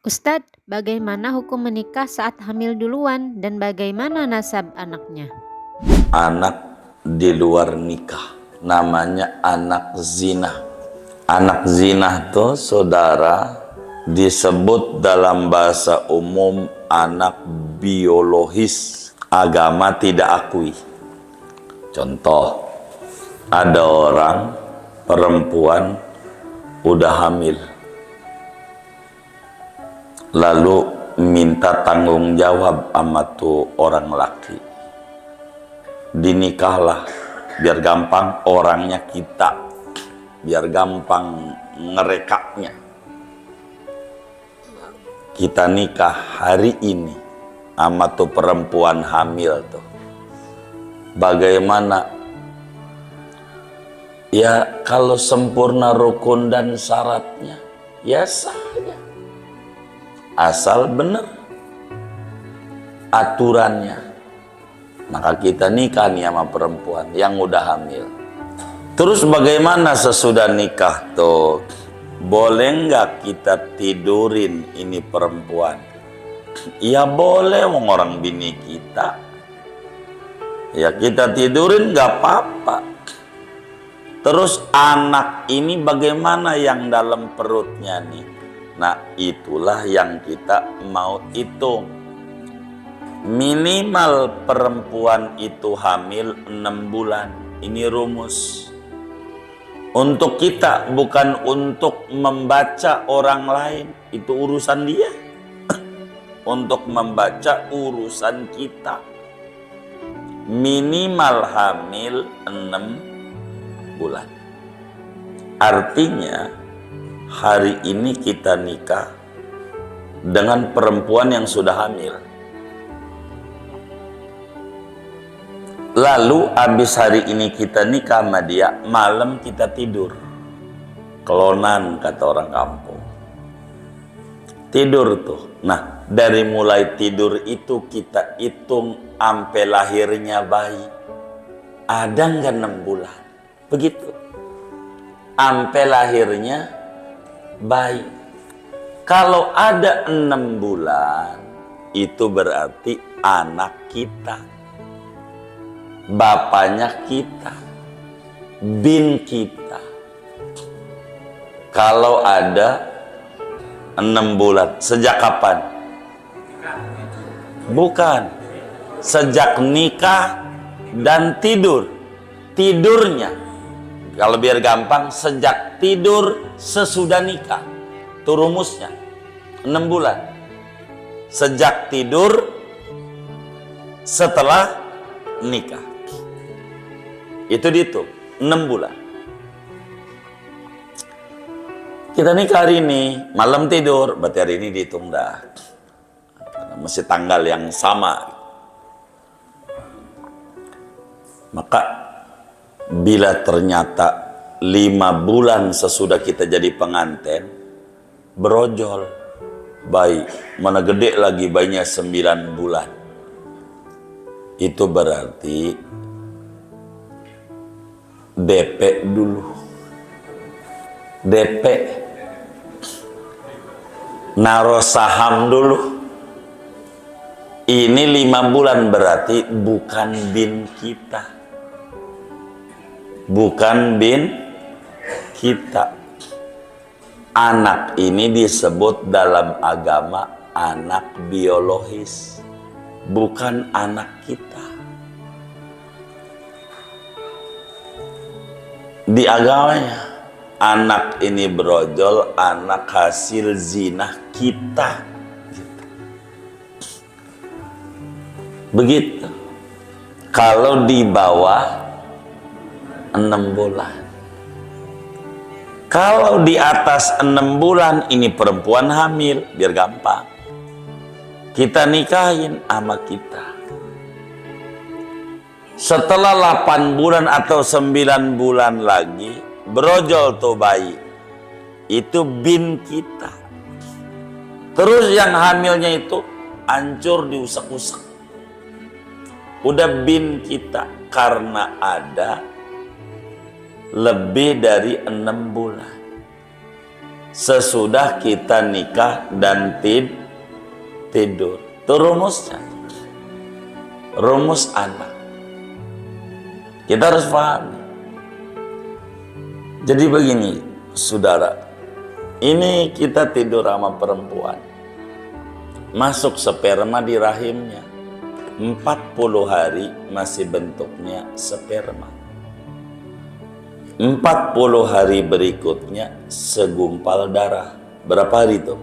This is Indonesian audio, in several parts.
Ustadz, bagaimana hukum menikah saat hamil duluan dan bagaimana nasab anaknya? Anak di luar nikah namanya anak zina. Anak zina tuh saudara disebut dalam bahasa umum anak biologis, agama tidak akui. Contoh, ada orang perempuan udah hamil lalu minta tanggung jawab sama tuh orang laki, dinikahlah biar gampang orangnya kita, biar gampang ngerekapnya. Kita nikah hari ini sama tuh perempuan hamil tuh. Bagaimana? Ya kalau sempurna rukun dan syaratnya ya sahnya, asal benar aturannya, maka kita nikah nih sama perempuan yang udah hamil. Terus bagaimana sesudah nikah tuh? Boleh nggak kita tidurin ini perempuan? Ya boleh, wong orang bini kita. Ya kita tidurin nggak apa-apa. Terus anak ini bagaimana yang dalam perutnya nih? Nah itulah yang kita mau hitung. Minimal perempuan itu hamil 6 bulan. Ini rumus. Untuk kita, bukan untuk membaca orang lain. Itu urusan dia. Untuk membaca urusan kita. Minimal hamil 6 bulan. Artinya hari ini kita nikah dengan perempuan yang sudah hamil. Lalu habis hari ini kita nikah sama dia, malam kita tidur. Kelonan kata orang kampung. Tidur tuh. Nah, dari mulai tidur itu kita hitung sampai lahirnya bayi. Ada nggak 6 bulan? Begitu. Sampai lahirnya bayi. Kalau ada 6 bulan, itu berarti anak kita. Bapaknya kita, bin kita. Kalau ada 6 bulan, sejak kapan? Bukan, sejak nikah dan tidur. Tidurnya, kalau biar gampang, sejak tidur sesudah nikah. Itu rumusnya, 6 bulan. Sejak tidur setelah nikah. Itu dihitung 6 bulan. Kita nikah hari ini, malam tidur, berarti hari ini dihitung dah. Karena masih tanggal yang sama. Maka bila ternyata 5 bulan sesudah kita jadi pengantin, berojol bayi, mana gede lagi bayinya 9 bulan. Itu berarti DP dulu. DP. Naruh saham dulu. Ini 5 bulan berarti bukan bin kita. Bukan bin kita. Anak ini disebut dalam agama anak biologis. Bukan anak kita. Di agamanya, anak ini berojol, anak hasil zina kita. Begitu. Kalau di bawah 6 bulan. Kalau di atas 6 bulan, ini perempuan hamil, biar gampang. Kita nikahin sama kita. Setelah 8 bulan atau 9 bulan lagi, berojol tuh bayi. Itu bin kita. Terus yang hamilnya itu hancur diusak-usak. Udah bin kita karena ada lebih dari 6 bulan. sesudah kita nikah dan tidur. Itu rumusnya. Rumus anak. Kita harus paham. Jadi begini, saudara. Ini kita tidur sama perempuan. Masuk sperma di rahimnya. 40 hari masih bentuknya sperma. 40 hari berikutnya segumpal darah. Berapa hari itu?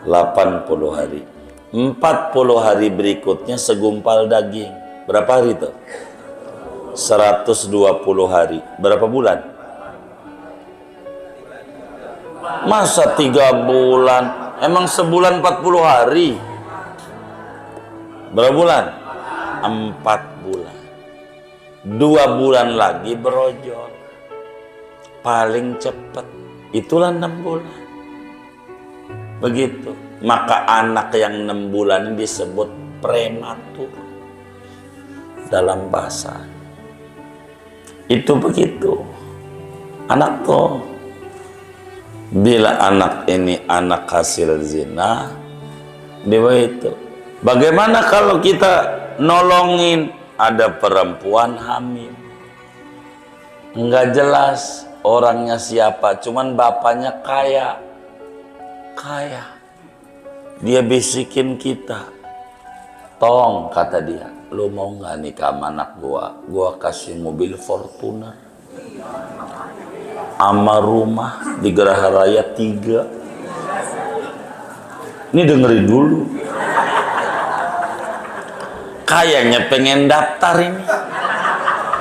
80 hari. 40 hari berikutnya segumpal daging. Berapa hari itu? 120 hari. Berapa bulan? Masa 3 bulan? Emang sebulan 40 hari? Berapa bulan? 4 bulan. 2 bulan lagi berojol. Paling cepat. Itulah 6 bulan. Begitu. Maka anak yang 6 bulan disebut prematur. Dalam bahasa. Itu begitu. Anak tuh. Bila anak ini anak hasil zina. Dewa itu. Bagaimana kalau kita nolongin ada perempuan hamil? Enggak jelas orangnya siapa, cuman bapaknya kaya. Dia bisikin kita. Tong, kata dia, lu mau nggak nikah sama anak gua kasih mobil Fortuner sama rumah di Geraha Raya 3. Ini dengerin dulu. Kayaknya pengen daftar ini.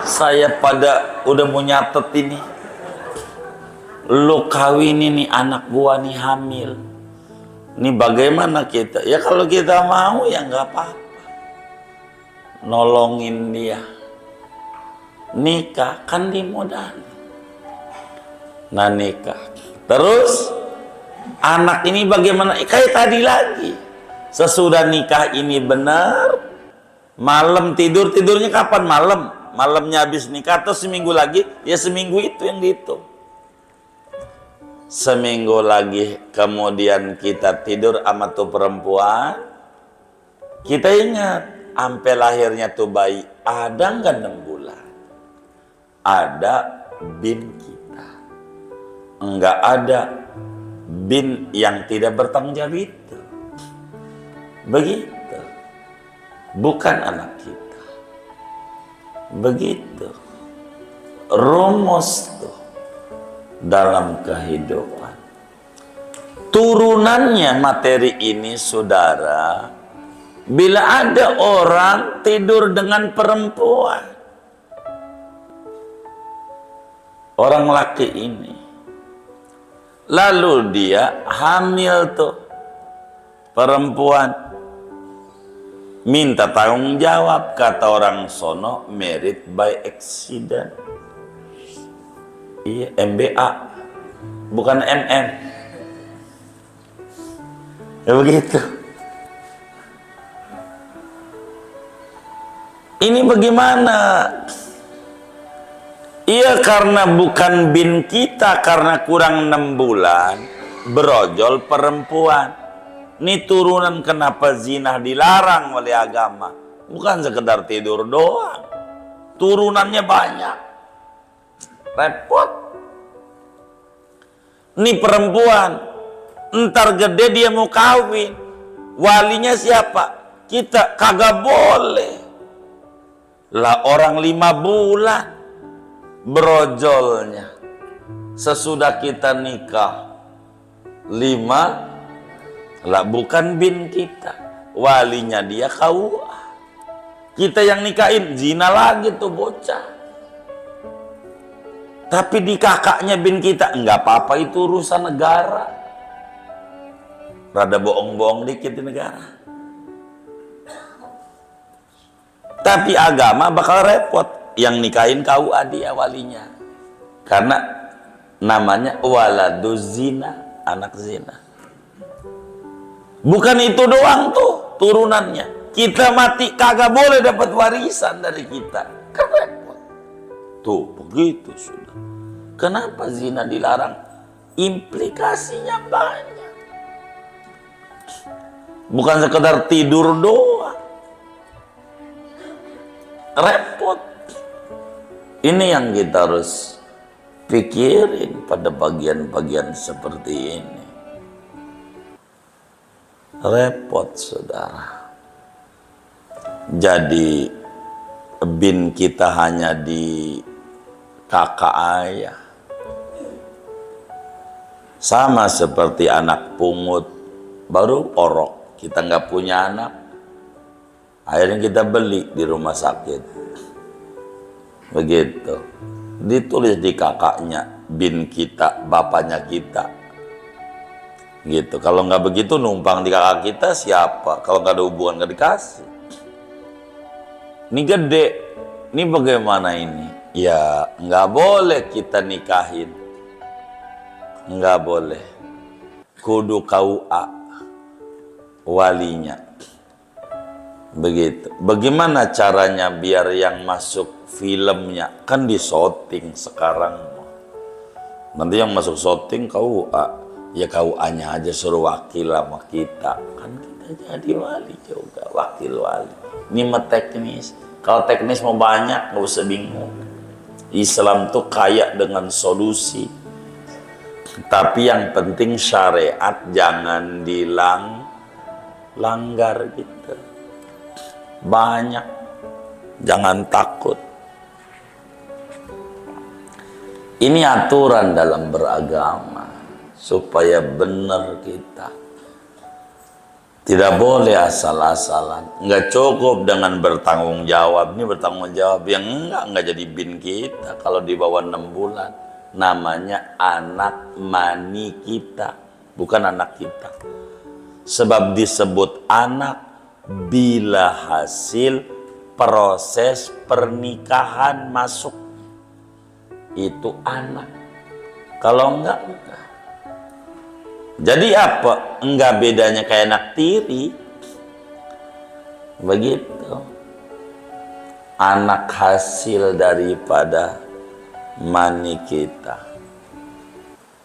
Saya pada udah mau nyatet ini. Lu kawin ini anak gua nih hamil. Ini bagaimana kita? Ya kalau kita mau ya nggak apa-apa. Nolongin dia. Nikah kan dimodalin. Nah nikah. Terus anak ini bagaimana? Kayak tadi lagi. Sesudah nikah ini benar. Malam tidurnya kapan? Malamnya habis nikah atau seminggu lagi? Ya seminggu itu yang dihitung. Seminggu lagi kemudian kita tidur sama tuh perempuan. Kita ingat sampai lahirnya tuh bayi ada nggak 6 bulan? Ada bin kita. Enggak ada bin yang tidak bertanggung jawab itu. Begitu. Bukan anak kita. Begitu. Rumus tuh dalam kehidupan. Turunannya materi ini, saudara, bila ada orang tidur dengan perempuan, orang laki ini, lalu dia hamil tuh perempuan, minta tanggung jawab, kata orang sono, married by accident. Iya, MBA, bukan MM. Ya begitu. Ini bagaimana? Iya, karena bukan bin kita, karena kurang 6 bulan berojol perempuan. Ini turunan kenapa zina dilarang oleh agama. Bukan sekedar tidur doang. Turunannya banyak. Repot. Ini perempuan. Ntar gede dia mau kawin. Walinya siapa? Kita kagak boleh. Lah orang 5 bulan. Berojolnya. Sesudah kita nikah. 5. Lah bukan bin kita, walinya dia KUA. Kita yang nikahin, zina lagi tuh bocah. Tapi di kakaknya bin kita, enggak apa-apa, itu urusan negara. Rada bohong-bohong dikit di negara. Tapi agama bakal repot, yang nikahin KUA dia walinya. Karena namanya waladuz zina, anak zina. Bukan itu doang tuh turunannya. Kita mati kagak boleh dapat warisan dari kita. Kan repot. Tuh begitu sudah. Kenapa zina dilarang? implikasinya banyak. Bukan sekedar tidur doang. Repot. Ini yang kita harus pikirin pada bagian-bagian seperti ini. Repot, saudara. Jadi bin kita hanya di kakak ayah. Sama seperti anak pungut baru orok, kita nggak punya anak, akhirnya kita beli di rumah sakit. Begitu, ditulis di kakaknya, bin kita, bapaknya kita. Gitu. Kalau nggak begitu numpang di kakak kita siapa? Kalau nggak ada hubungan nggak dikasih. Ini gede, ini bagaimana ini? Ya nggak boleh kita nikahin, nggak boleh. Kudu KUA walinya. Begitu. Bagaimana caranya biar yang masuk filmnya? Kan di syuting sekarang. Nanti yang masuk syuting KUA. Ya KUA-nya aja suruh wakil sama kita. Kan kita jadi wali juga, wakil wali. Ini mah teknis. Kalau teknis mau banyak, nggak usah bingung. Islam tuh kaya dengan solusi. Tapi yang penting syariat jangan dilanggar gitu. Banyak. Jangan takut. Ini aturan dalam beragama. Supaya benar kita. Tidak boleh asal-asalan. Nggak cukup dengan bertanggung jawab. Ini bertanggung jawab yang enggak jadi bin kita. Kalau di bawah 6 bulan. Namanya anak mani kita. Bukan anak kita. Sebab disebut anak bila hasil proses pernikahan masuk. Itu anak. Kalau enggak. Jadi apa? Enggak bedanya kayak anak tiri. Begitu. Anak hasil daripada mani kita.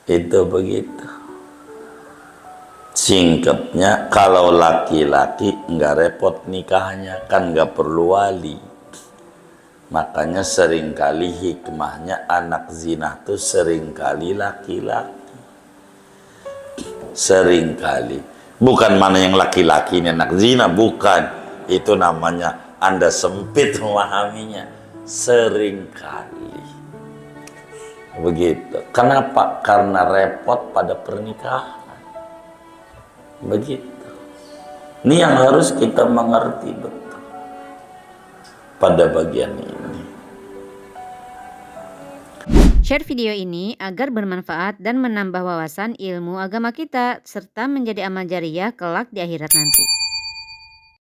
Itu begitu. Singkatnya, kalau laki-laki enggak repot nikahnya, kan enggak perlu wali. Makanya seringkali hikmahnya anak zina tuh seringkali laki-laki. Seringkali. Bukan mana yang laki-laki ini anak zina, bukan. Itu namanya Anda sempit memahaminya. Seringkali. Begitu. Kenapa? Karena repot pada pernikahan. Begitu. Ini yang harus kita mengerti betul. Pada bagian ini. Share video ini agar bermanfaat dan menambah wawasan ilmu agama kita serta menjadi amal jariah kelak di akhirat nanti.